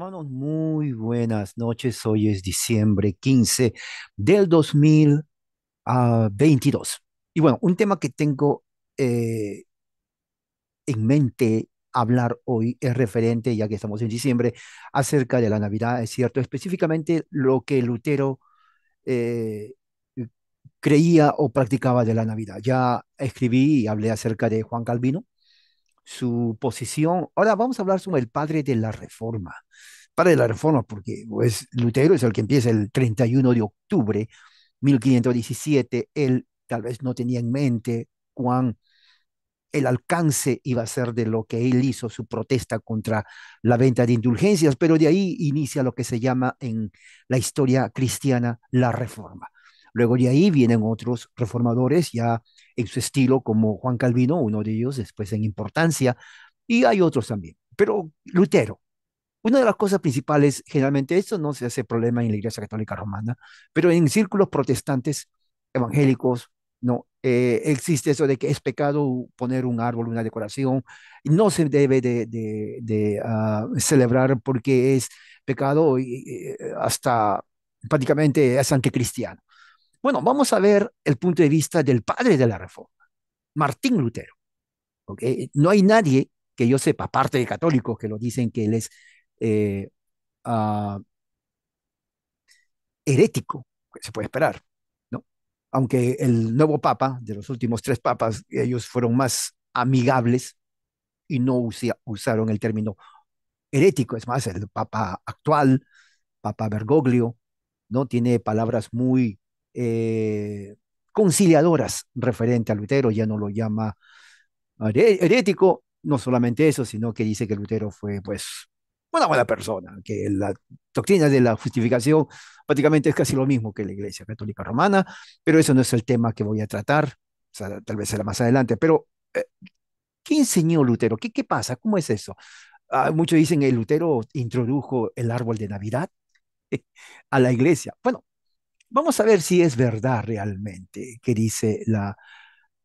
Hermanos, muy buenas noches. Hoy es diciembre 15 del 2022. Y bueno, un tema que tengo eh, en mente hablar hoy es referente, ya que estamos en diciembre, acerca de la Navidad, es cierto, específicamente lo que Lutero eh, creía o practicaba de la Navidad. Ya escribí y hablé acerca de Juan Calvino, su posición. Ahora vamos a hablar sobre el padre de la Reforma. Padre de la Reforma, porque pues, Lutero es el que empieza el 31 de octubre 1517. Él tal vez no tenía en mente cuán el alcance iba a ser de lo que él hizo, su protesta contra la venta de indulgencias, pero de ahí inicia lo que se llama en la historia cristiana la Reforma. Luego de ahí vienen otros reformadores ya en su estilo, como Juan Calvino, uno de ellos después en importancia, y hay otros también. Pero Lutero, una de las cosas principales, generalmente esto no se hace problema en la Iglesia Católica Romana, pero en círculos protestantes evangélicos, no, existe eso de que es pecado poner un árbol, una decoración, y no se debe de celebrar porque es pecado y, hasta prácticamente es anticristiano. Bueno, vamos a ver el punto de vista del padre de la Reforma, Martín Lutero. ¿Ok? No hay nadie que yo sepa, aparte de católicos que lo dicen que él es eh, uh, herético, que se puede esperar, ¿no? Aunque el nuevo papa, de los últimos tres papas, ellos fueron más amigables y no usaron el término herético. Es más, el papa actual, Papa Bergoglio, ¿no? Tiene palabras muy conciliadoras referente a Lutero, ya no lo llama herético, no solamente eso, sino que dice que Lutero fue, pues, una buena persona, que la doctrina de la justificación prácticamente es casi lo mismo que la Iglesia Católica Romana, pero eso no es el tema que voy a tratar, o sea, tal vez será más adelante, pero ¿qué enseñó Lutero? ¿Qué pasa? ¿Cómo es eso? Muchos dicen que Lutero introdujo el árbol de Navidad a la iglesia. Bueno, vamos a ver si es verdad realmente que dice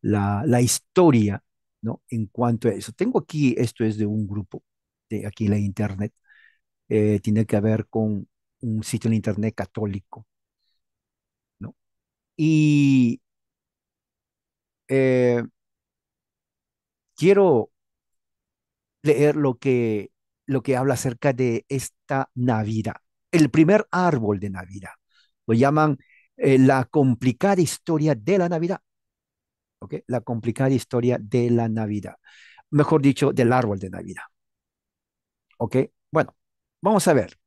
la historia, ¿no? En cuanto a eso. Tengo aquí, esto es de un grupo, de aquí en la internet, tiene que ver con un sitio en internet católico, ¿no? Y eh, quiero leer lo que habla acerca de esta Navidad, el primer árbol de Navidad. Lo llaman la complicada historia de la Navidad, ¿ok? La complicada historia de la Navidad. Mejor dicho, del árbol de Navidad, ¿ok? Bueno, vamos a ver.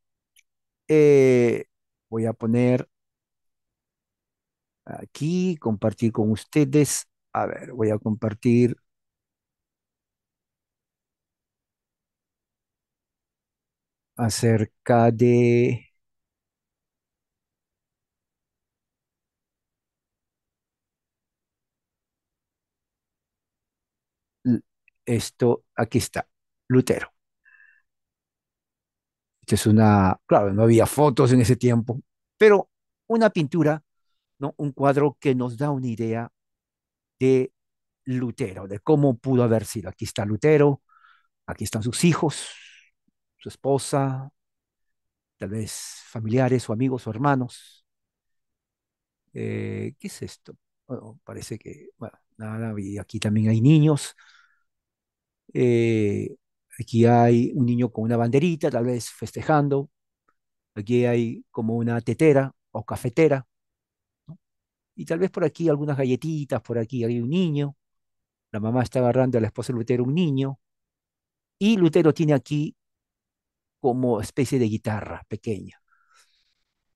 Eh, Voy a poner aquí, compartir con ustedes. A ver, voy a compartir acerca de l- esto. Aquí está, Lutero. Esta es una, claro, no había fotos en ese tiempo, pero una pintura, ¿no? Un cuadro que nos da una idea de Lutero, de cómo pudo haber sido. Aquí está Lutero, aquí están sus hijos, su esposa, tal vez familiares o amigos o hermanos. ¿Qué es esto? Bueno, parece que, bueno, nada, y aquí también hay niños. Eh, Aquí hay un niño con una banderita, tal vez festejando. Aquí hay como una tetera o cafetera, ¿no? Y tal vez por aquí algunas galletitas, por aquí hay un niño. La mamá está agarrando a la esposa de Lutero un niño. Y Lutero tiene aquí como especie de guitarra pequeña.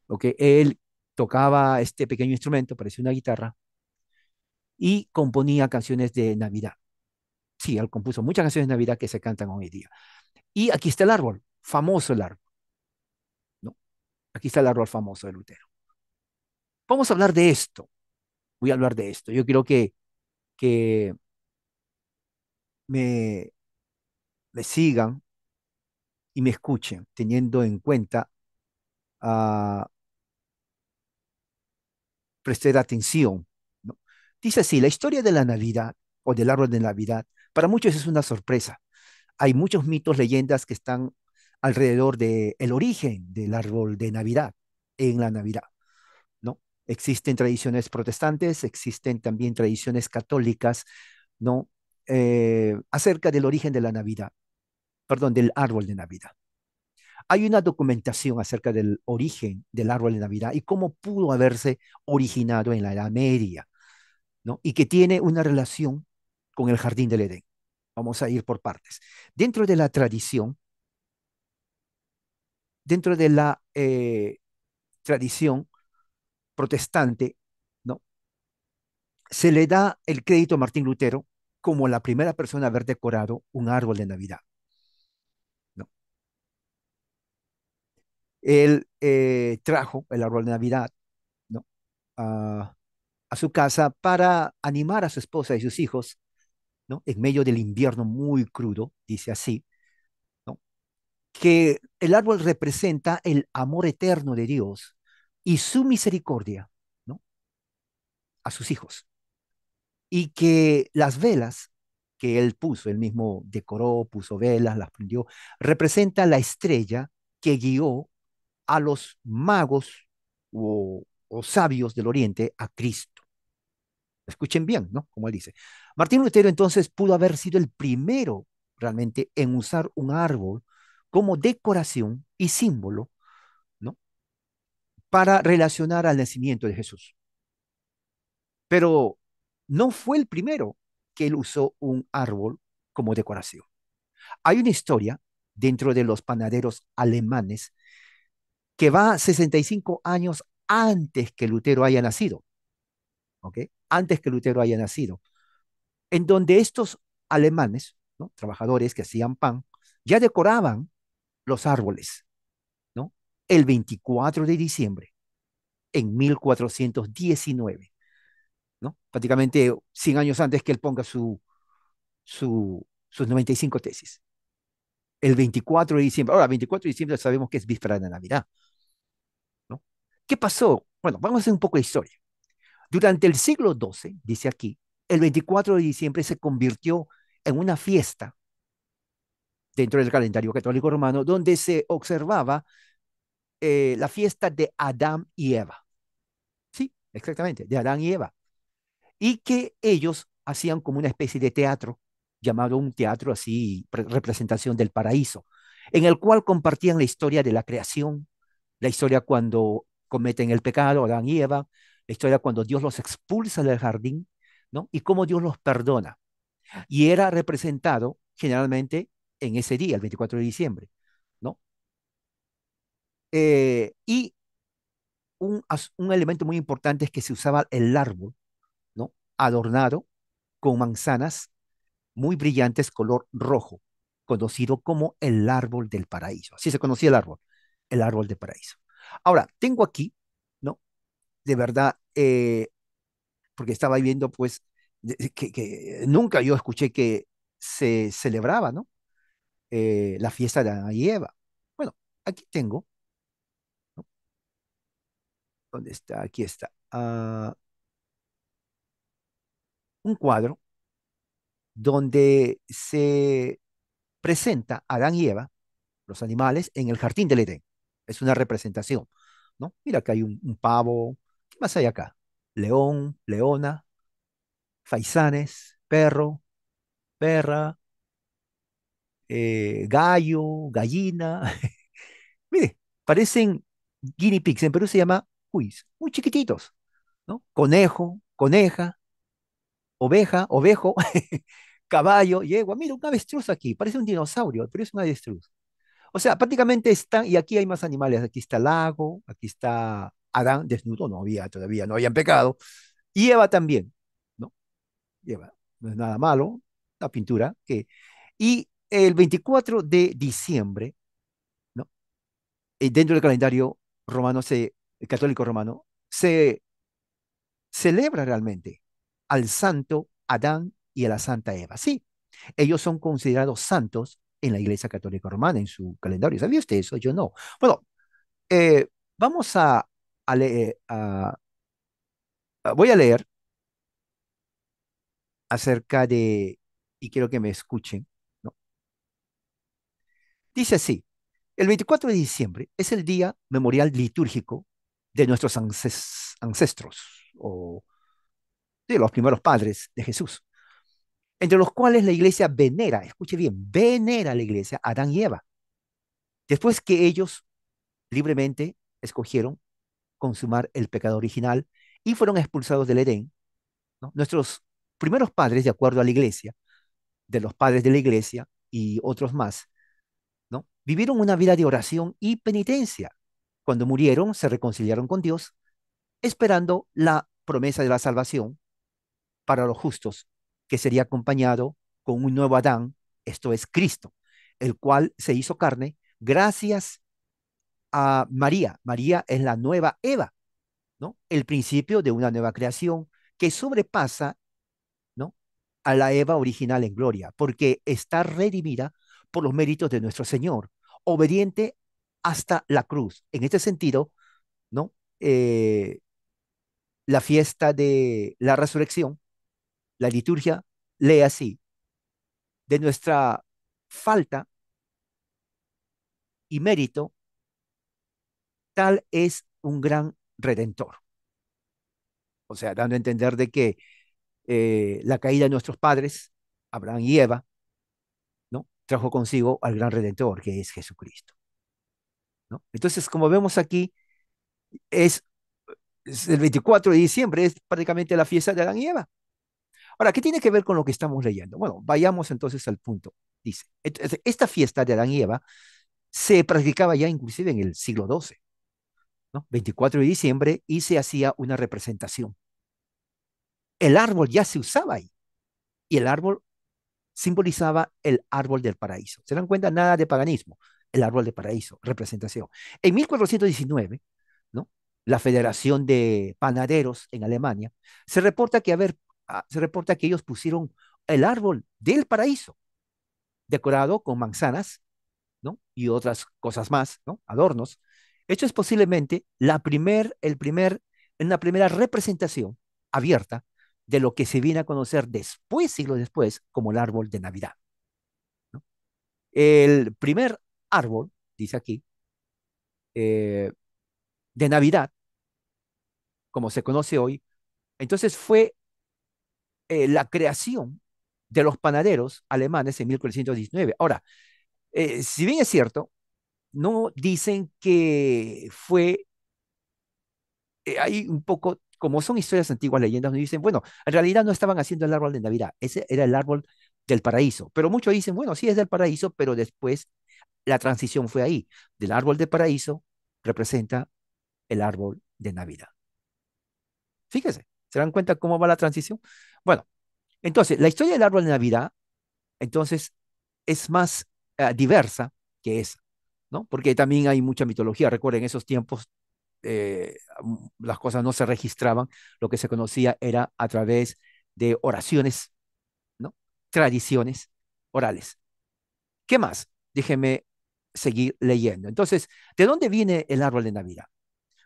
¿Ok? Él tocaba este pequeño instrumento, parecía una guitarra, y componía canciones de Navidad. Sí, él compuso muchas canciones de Navidad que se cantan hoy día. Y aquí está el árbol, famoso el árbol, ¿no? Aquí está el árbol famoso de Lutero. Vamos a hablar de esto, voy a hablar de esto. Yo quiero que me, me sigan y me escuchen, teniendo en cuenta, uh, prestar atención, ¿no? Dice así, la historia de la Navidad o del árbol de Navidad, para muchos es una sorpresa. Hay muchos mitos, leyendas que están alrededor del origen del árbol de Navidad en la Navidad, ¿no? Existen tradiciones protestantes, existen también tradiciones católicas, ¿no? Acerca del origen de la Navidad, perdón, del árbol de Navidad. Hay una documentación acerca del origen del árbol de Navidad y cómo pudo haberse originado en la Edad Media, ¿no? Y que tiene una relación con el jardín del Edén. Vamos a ir por partes. Dentro de la tradición, dentro de la tradición protestante, ¿no? Se le da el crédito a Martín Lutero como la primera persona a haber decorado un árbol de Navidad, ¿no? Él trajo el árbol de Navidad, ¿no? a, a su casa para animar a su esposa y sus hijos, ¿no? En medio del invierno muy crudo, dice así, ¿no? Que el árbol representa el amor eterno de Dios y su misericordia, ¿no? A sus hijos. Y que las velas que él puso, él mismo decoró, puso velas, las prendió, representa la estrella que guió a los magos o sabios del Oriente a Cristo. Escuchen bien, ¿no? Como él dice. Martín Lutero entonces pudo haber sido el primero realmente en usar un árbol como decoración y símbolo, ¿no? Para relacionar al nacimiento de Jesús. Pero no fue el primero que él usó un árbol como decoración. Hay una historia dentro de los panaderos alemanes que va 65 años antes que Lutero haya nacido, ¿ok? Antes que Lutero haya nacido, en donde estos alemanes, ¿no? Trabajadores que hacían pan, ya decoraban los árboles, ¿no? El 24 de diciembre en 1419, ¿no? Prácticamente 100 años antes que él ponga sus 95 tesis. El 24 de diciembre, ahora 24 de diciembre sabemos que es víspera de Navidad, ¿no? ¿Qué pasó? Bueno, vamos a hacer un poco de historia. Durante el siglo XII, dice aquí, el 24 de diciembre se convirtió en una fiesta dentro del calendario católico romano donde se observaba la fiesta de Adán y Eva. Sí, exactamente, de Adán y Eva. Y que ellos hacían como una especie de teatro, llamado un teatro así, representación del paraíso, en el cual compartían la historia de la creación, la historia cuando cometen el pecado, Adán y Eva, la historia cuando Dios los expulsa del jardín, ¿no? Y cómo Dios los perdona. Y era representado generalmente en ese día, el 24 de diciembre, ¿no? Y un elemento muy importante es que se usaba el árbol, ¿no? Adornado con manzanas muy brillantes color rojo, conocido como el árbol del paraíso. Así se conocía el árbol del paraíso. Ahora, tengo aquí, ¿no? De verdad, porque estaba viendo, pues, que nunca yo escuché que se celebraba, ¿no? La fiesta de Adán y Eva. Bueno, aquí tengo, ¿no? ¿Dónde está? Aquí está. Un cuadro donde se presenta a Adán y Eva, los animales, en el jardín del Edén. Es una representación, ¿no? Mira que hay un pavo. ¿Qué más hay acá? León, leona, faisanes, perro, perra, gallo, gallina. Mire, parecen guinea pigs. En Perú se llama cuis, muy chiquititos, ¿no? Conejo, coneja, oveja, ovejo, caballo, yegua. Mira, un avestruz aquí, parece un dinosaurio, pero es un avestruz. O sea, prácticamente están, y aquí hay más animales, aquí está el lago, aquí está Adán desnudo, no había todavía, no habían pecado, y Eva también, ¿no? Eva, no es nada malo, la pintura, y el 24 de diciembre, ¿no? Dentro del calendario romano, el católico romano, se celebra realmente al santo Adán y a la santa Eva. Sí, ellos son considerados santos en la Iglesia Católica Romana, en su calendario. ¿Sabía usted eso? Yo no. Bueno, vamos a leer, voy a leer acerca de, y quiero que me escuchen, ¿no? Dice así, El 24 de diciembre es el día memorial litúrgico de nuestros ancestros, o de los primeros padres de Jesús, entre los cuales la iglesia venera, escuche bien, venera la iglesia a Adán y Eva, después que ellos libremente escogieron consumar el pecado original y fueron expulsados del Edén, ¿no? Nuestros primeros padres, de acuerdo a la iglesia, de los padres de la iglesia y otros más, ¿no? Vivieron una vida de oración y penitencia. Cuando murieron, se reconciliaron con Dios, esperando la promesa de la salvación para los justos, que sería acompañado con un nuevo Adán, esto es Cristo, el cual se hizo carne gracias a María. María es la nueva Eva, ¿no? El principio de una nueva creación que sobrepasa, ¿no? A la Eva original en gloria, porque está redimida por los méritos de nuestro Señor, obediente hasta la cruz. En este sentido, ¿no? La fiesta de la resurrección, la liturgia lee así: de nuestra falta y mérito, tal es un gran redentor. O sea, dando a entender de que la caída de nuestros padres, Abraham y Eva, ¿no? Trajo consigo al gran redentor, que es Jesucristo, ¿no? Entonces, como vemos aquí, es, es el 24 de diciembre, es prácticamente la fiesta de Adán y Eva. Ahora, ¿qué tiene que ver con lo que estamos leyendo? Bueno, vayamos entonces al punto. Dice, entonces, esta fiesta de Adán y Eva se practicaba ya inclusive en el siglo XII, ¿no? 24 de diciembre, y se hacía una representación. El árbol ya se usaba ahí, y el árbol simbolizaba el árbol del paraíso. ¿Se dan cuenta? Nada de paganismo. El árbol del paraíso, representación. En 1419, ¿no? La Federación de Panaderos en Alemania se reporta que, a ver, se reporta que ellos pusieron el árbol del paraíso, decorado con manzanas, ¿no? Y otras cosas más, ¿no? Adornos. Esto es posiblemente una primera representación abierta de lo que se viene a conocer después, siglos después, como el árbol de Navidad, ¿no? El primer árbol, dice aquí, eh, de Navidad, como se conoce hoy, entonces fue la creación de los panaderos alemanes en 1419. Ahora, si bien es cierto, no dicen que fue hay un poco, como son historias antiguas, leyendas, nos dicen, bueno, en realidad no estaban haciendo el árbol de Navidad, ese era el árbol del paraíso. Pero muchos dicen, bueno, sí es del paraíso, pero después la transición fue ahí. Del árbol del paraíso representa el árbol de Navidad. Fíjese, ¿se dan cuenta cómo va la transición? Bueno, entonces, la historia del árbol de Navidad, entonces, es más diversa que esa, ¿no? Porque también hay mucha mitología. Recuerden, en esos tiempos las cosas no se registraban, lo que se conocía era a través de oraciones, ¿no? Tradiciones orales. ¿Qué más? Déjeme seguir leyendo. Entonces, ¿de dónde viene el árbol de Navidad?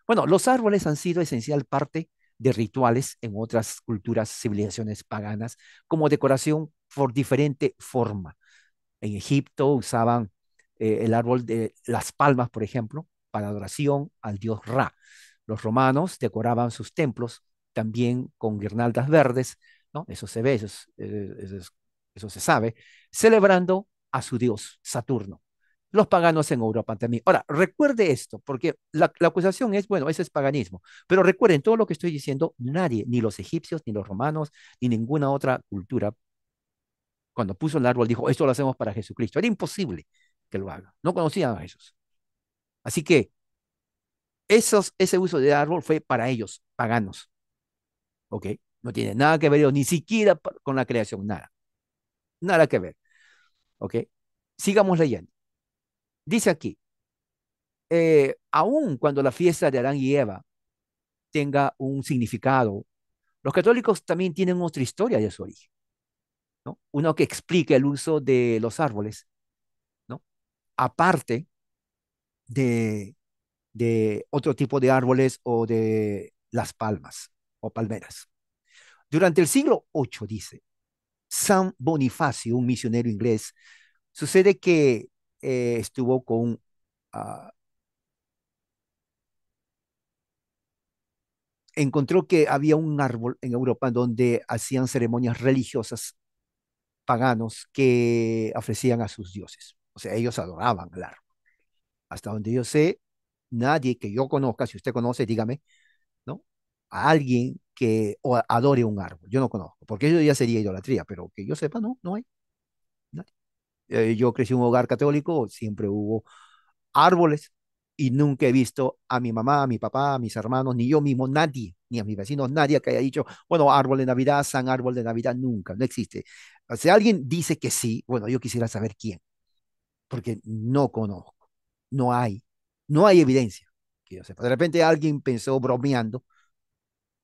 Bueno, los árboles han sido esencial parte de rituales en otras culturas, civilizaciones paganas, como decoración por diferente forma. En Egipto usaban el árbol de las palmas, por ejemplo, para adoración al dios Ra. Los romanos decoraban sus templos también con guirnaldas verdes, ¿no? Eso se ve, eso se sabe, celebrando a su dios Saturno. Los paganos en Europa también. Ahora, recuerde esto, porque la acusación es, bueno, ese es paganismo, pero recuerden todo lo que estoy diciendo, nadie, ni los egipcios, ni los romanos, ni ninguna otra cultura cuando puso el árbol, dijo, esto lo hacemos para Jesucristo. Era imposible que lo haga. No conocían a Jesús. Así que ese uso de árbol fue para ellos, paganos. ¿Ok? No tiene nada que ver, ni siquiera con la creación, nada. Nada que ver. ¿Ok? Sigamos leyendo. Dice aquí, aun cuando la fiesta de Adán y Eva tenga un significado, los católicos también tienen otra historia de su origen, ¿no? Uno que explica el uso de los árboles, ¿no? Aparte de otro tipo de árboles o de las palmas o palmeras. Durante el siglo VIII, dice, San Bonifacio, un misionero inglés, sucede que estuvo con ah, encontró que había un árbol en Europa donde hacían ceremonias religiosas paganos que ofrecían a sus dioses. O sea, ellos adoraban al árbol. Hasta donde yo sé, nadie que yo conozca, si usted conoce, dígame, ¿no? A alguien que adore un árbol. Yo no conozco, porque eso ya sería idolatría, pero que yo sepa, no, no hay. Nadie. Yo crecí en un hogar católico, siempre hubo árboles y nunca he visto a mi mamá, a mi papá, a mis hermanos, ni yo mismo, nadie, ni a mis vecinos, nadie que haya dicho, bueno, árbol de Navidad, San Árbol de Navidad, nunca, no existe. O sea, alguien dice que sí, bueno, yo quisiera saber quién, porque no conozco, no hay, no hay evidencia que yo sepa. De repente alguien pensó bromeando,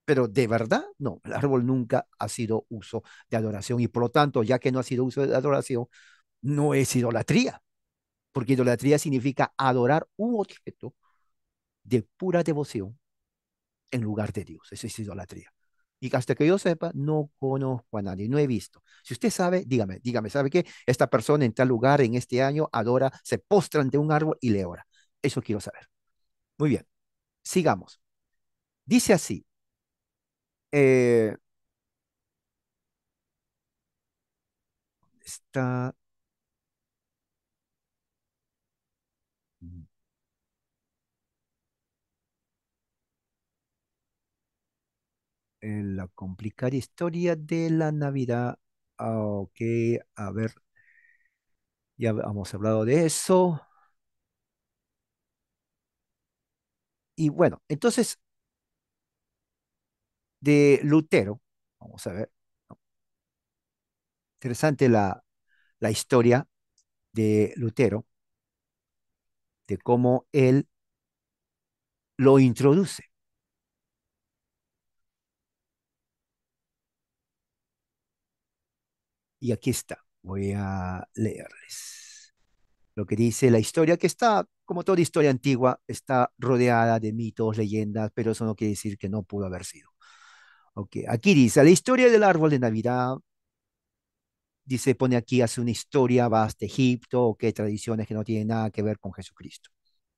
pero de verdad, no, el árbol nunca ha sido uso de adoración y por lo tanto, ya que no ha sido uso de adoración, no es idolatría, porque idolatría significa adorar un objeto de pura devoción en lugar de Dios. Eso es idolatría. Y hasta que yo sepa, no conozco a nadie, no he visto. Si usted sabe, dígame, dígame, ¿sabe qué? Esta persona en tal lugar, en este año, adora, se postra ante un árbol y le ora. Eso quiero saber. Muy bien, sigamos. Dice así, eh, está en la complicada historia de la Navidad. Ah, ok, a ver, ya hemos hablado de eso. Y bueno, entonces, de Lutero, vamos a ver, ¿no? Interesante la historia de Lutero, de cómo él lo introduce. Y aquí está, voy a leerles lo que dice la historia, que está, como toda historia antigua, está rodeada de mitos, leyendas, pero eso no quiere decir que no pudo haber sido. Ok, aquí dice, la historia del árbol de Navidad, dice, pone aquí, hace una historia, va hasta Egipto, o que tradiciones que no tienen nada que ver con Jesucristo.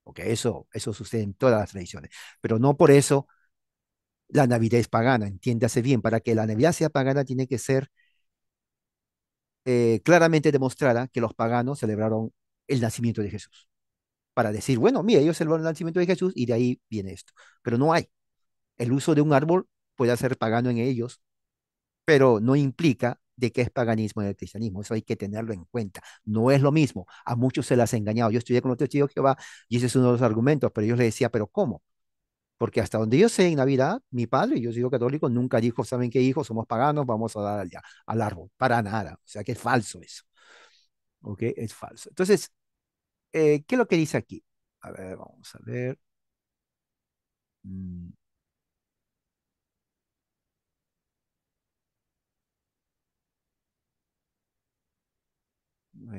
Ok, eso sucede en todas las tradiciones, pero no por eso la Navidad es pagana, entiéndase bien, para que la Navidad sea pagana tiene que ser claramente demostrada que los paganos celebraron el nacimiento de Jesús, para decir, bueno, mira, ellos celebraron el nacimiento de Jesús y de ahí viene esto, pero no hay. El uso de un árbol puede ser pagano en ellos, pero no implica de que es paganismo en el cristianismo, eso hay que tenerlo en cuenta, no es lo mismo, a muchos se las ha engañado, yo estudié con los testigos de Jehová y ese es uno de los argumentos, pero yo les decía, pero ¿cómo? Porque hasta donde yo sé, en Navidad, mi padre, yo sigo católico, nunca dijo, ¿saben qué, hijos? Somos paganos, vamos a dar allá, al árbol. Para nada. O sea que es falso eso. ¿Ok? Es falso. Entonces, ¿qué es lo que dice aquí? A ver, vamos a ver. Mm,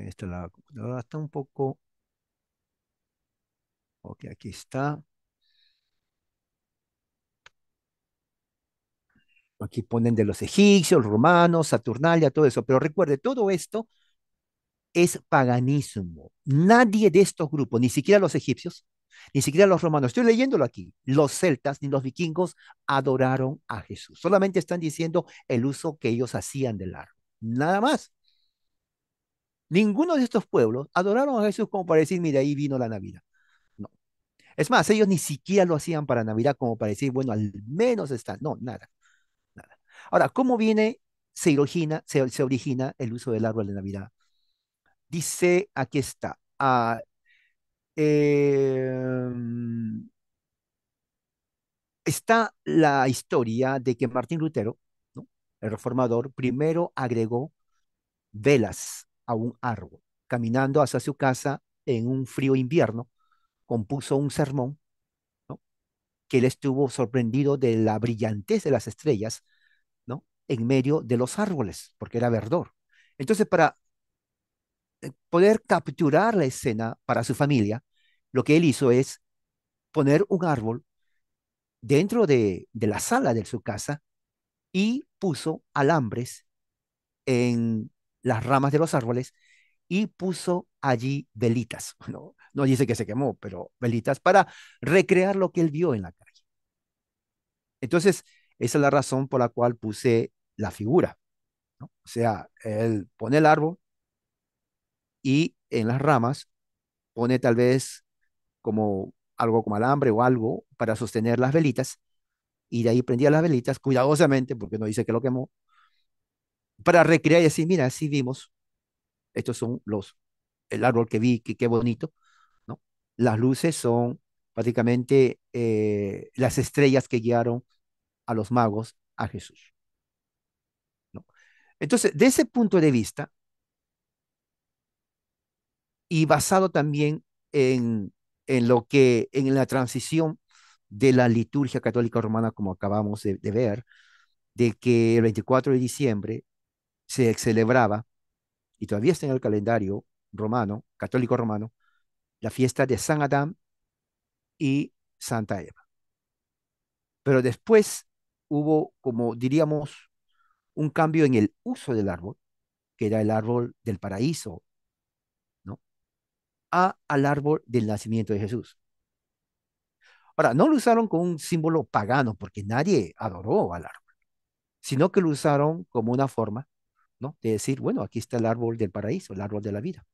esta la computadora está un poco. Ok, aquí está. Aquí ponen de los egipcios, romanos, Saturnalia, todo eso. Pero recuerde, todo esto es paganismo. Nadie de estos grupos, ni siquiera los egipcios, ni siquiera los romanos, estoy leyéndolo aquí, los celtas ni los vikingos adoraron a Jesús. Solamente están diciendo el uso que ellos hacían del árbol. Nada más. Ninguno de estos pueblos adoraron a Jesús como para decir, mira, ahí vino la Navidad. No. Es más, ellos ni siquiera lo hacían para Navidad como para decir, bueno, al menos está. No, nada, nada. Ahora, ¿cómo viene, se origina el uso del árbol de Navidad? Dice, aquí está. Eh, está la historia de que Martín Lutero, ¿no? El reformador, primero agregó velas a un árbol. Caminando hacia su casa en un frío invierno, compuso un sermón, ¿no? Que él estuvo sorprendido de la brillantez de las estrellas, ¿no? En medio de los árboles, porque era verdor. Entonces, para poder capturar la escena para su familia, lo que él hizo es poner un árbol dentro de la sala de su casa y puso alambres en las ramas de los árboles y puso allí velitas. No, no dice que se quemó, pero velitas para recrear lo que él vio en la calle. Entonces, esa es la razón por la cual puse la figura, ¿no? O sea, él pone el árbol y en las ramas pone tal vez como algo como alambre o algo para sostener las velitas y de ahí prendía las velitas cuidadosamente, porque no dice que lo quemó, para recrear y decir, mira, así vimos, estos son el árbol que vi, que qué bonito, ¿no? Las luces son prácticamente las estrellas que guiaron a los magos a Jesús, ¿no? Entonces, de ese punto de vista, y basado también en, en la transición de la liturgia católica romana, como acabamos de ver, de que el 24 de diciembre se celebraba, y todavía está en el calendario romano, católico romano, la fiesta de San Adán y Santa Eva. Pero después hubo, como diríamos, un cambio en el uso del árbol, que era el árbol del paraíso, ¿no? Al árbol del nacimiento de Jesús. Ahora, no lo usaron como un símbolo pagano, porque nadie adoró al árbol, sino que lo usaron como una forma, ¿no? De decir, bueno, aquí está el árbol del paraíso, el árbol de la vida.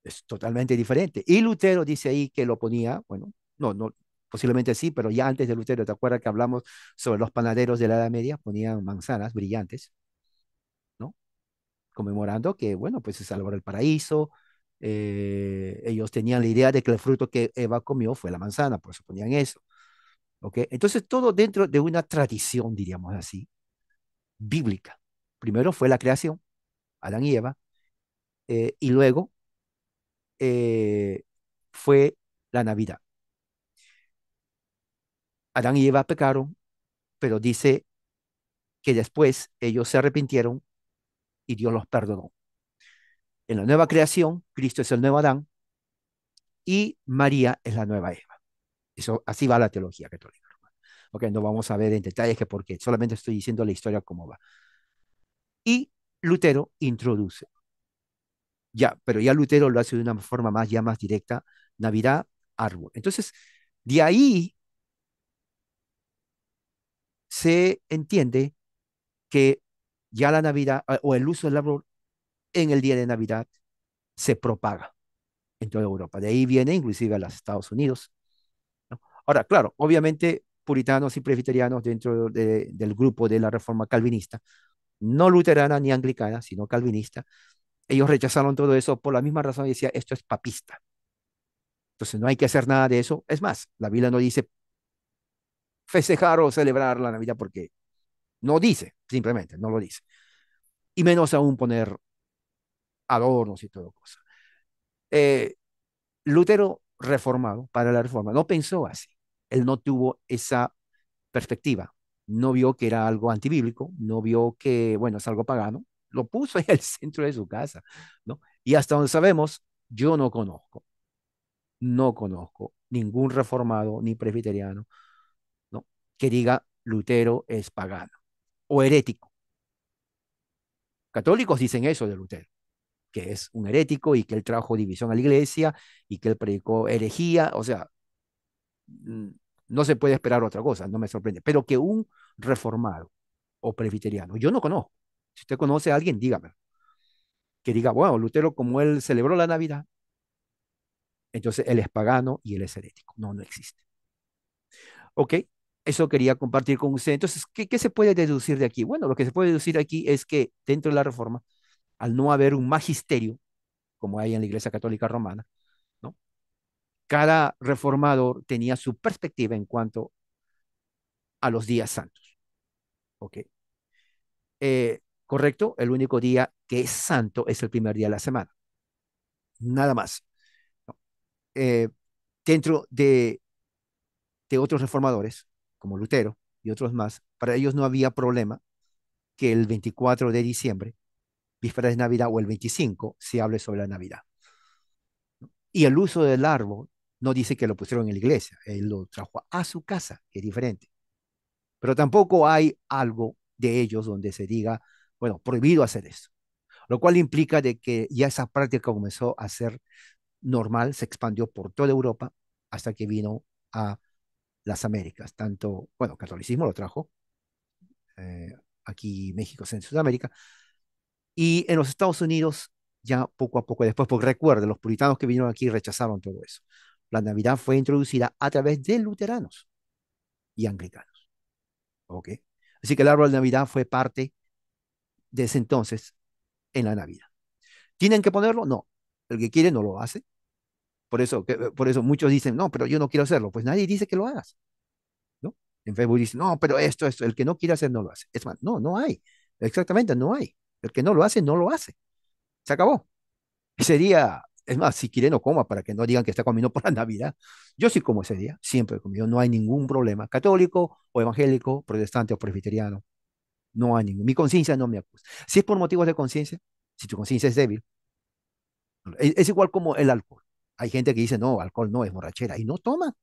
Es totalmente diferente. Y Lutero dice ahí que lo ponía, bueno, no, posiblemente sí, pero ya antes de Lutero, ¿te acuerdas que hablamos sobre los panaderos de la Edad Media? Ponían manzanas brillantes, ¿no? Conmemorando que, bueno, pues es el árbol del paraíso. Ellos tenían la idea de que el fruto que Eva comió fue la manzana, por eso ponían eso. ¿Ok? Entonces, todo dentro de una tradición, diríamos así, bíblica. Primero fue la creación, Adán y Eva, y luego eh, fue la Navidad. Adán y Eva pecaron, pero dice que después ellos se arrepintieron y Dios los perdonó. En la nueva creación, Cristo es el nuevo Adán y María es la nueva Eva. Eso, así va la teología católica. Ok, no vamos a ver en detalles que porque solamente estoy diciendo la historia cómo va. Y Lutero introduce, ya, pero ya Lutero lo hace de una forma más, ya más directa, Navidad, árbol. Entonces, de ahí se entiende que ya la Navidad o el uso del árbol en el día de Navidad se propaga en toda Europa. De ahí viene inclusive a los Estados Unidos, ¿no? Ahora, claro, obviamente puritanos y presbiterianos dentro del grupo de la reforma calvinista, no luterana ni anglicana, sino calvinista, ellos rechazaron todo eso por la misma razón y decía, esto es papista. Entonces no hay que hacer nada de eso. Es más, la Biblia no dice festejar o celebrar la Navidad porque no dice, simplemente no lo dice. Y menos aún poner adornos y todo cosa. Eh, Lutero reformado para la reforma no pensó así. Él no tuvo esa perspectiva. No vio que era algo antibíblico, no vio que, bueno, es algo pagano. Lo puso en el centro de su casa, ¿no? Y hasta donde sabemos, yo no conozco ningún reformado ni presbiteriano, ¿no? Que diga Lutero es pagano o herético. Católicos dicen eso de Lutero, que es un herético y que él trajo división a la iglesia y que él predicó herejía, o sea, mm, no se puede esperar otra cosa, no me sorprende, pero que un reformado o presbiteriano, yo no conozco. Si usted conoce a alguien, dígame, que diga, bueno, Lutero, como él celebró la Navidad, entonces él es pagano y él es herético. No, no existe. Ok, eso quería compartir con usted. Entonces, ¿qué se puede deducir de aquí? Bueno, lo que se puede deducir aquí es que dentro de la reforma, al no haber un magisterio, como hay en la Iglesia Católica Romana, ¿no? Cada reformador tenía su perspectiva en cuanto a los días santos. ¿Ok? Correcto, el único día que es santo es el primer día de la semana. Nada más, ¿no? Eh, Dentro de otros reformadores, como Lutero y otros más, para ellos no había problema que el 24 de diciembre, víspera de Navidad, o el 25, se hable sobre la Navidad. Y el uso del árbol no dice que lo pusieron en la iglesia, él lo trajo a su casa, que es diferente. Pero tampoco hay algo de ellos donde se diga, bueno, prohibido hacer eso. lo cual implica de que ya esa práctica comenzó a ser normal, se expandió por toda Europa hasta que vino a las Américas, tanto, bueno, catolicismo lo trajo, eh, aquí México, Centro y Sudamérica, y en los Estados Unidos ya poco a poco después, porque recuerden, los puritanos que vinieron aquí rechazaron todo eso. La Navidad fue introducida a través de luteranos y anglicanos, ¿ok? Así que el árbol de Navidad fue parte de ese entonces en la Navidad. ¿Tienen que ponerlo? No. El que quiere no lo hace. Por eso muchos dicen, no, pero yo no quiero hacerlo. Pues nadie dice que lo hagas, ¿no? En Facebook dicen, no, pero esto, el que no quiere hacer no lo hace. Es más, no, no hay. Exactamente, no hay. El que no lo hace, no lo hace. Se acabó. Sería, es más, si quiere no coma para que no digan que está comiendo por la Navidad. Yo sí como ese día, siempre he comido, no hay ningún problema. Católico o evangélico, protestante o presbiteriano, no hay ningún. Mi conciencia no me acusa. Si es por motivos de conciencia, si tu conciencia es débil, es igual como el alcohol. Hay gente que dice, no, alcohol no es borrachera y no toman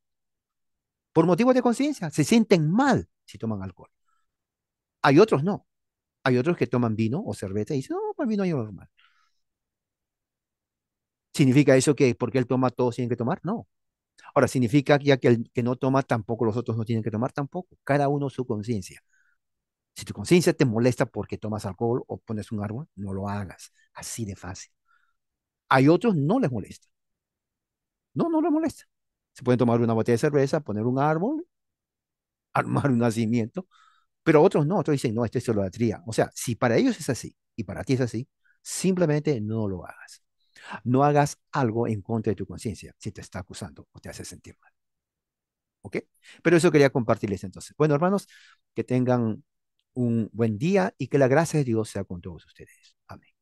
por motivos de conciencia, se sienten mal si toman alcohol. Hay otros no. Hay otros que toman vino o cerveza y dicen, no, pues vino es normal. ¿Significa eso que porque él toma todos tienen que tomar? No. Ahora, ¿significa ya que el que no toma tampoco los otros no tienen que tomar? Tampoco. Cada uno su conciencia. Si tu conciencia te molesta porque tomas alcohol o pones un árbol, no lo hagas. Así de fácil. Hay otros no les molesta. No, no les molesta. Se pueden tomar una botella de cerveza, poner un árbol, armar un nacimiento, pero otros no. Otros dicen, no, esto es idolatría. O sea, si para ellos es así y para ti es así, simplemente no lo hagas. No hagas algo en contra de tu conciencia si te está acusando o te hace sentir mal. ¿Ok? Pero eso quería compartirles entonces. Bueno, hermanos, que tengan un buen día y que la gracia de Dios sea con todos ustedes. Amén.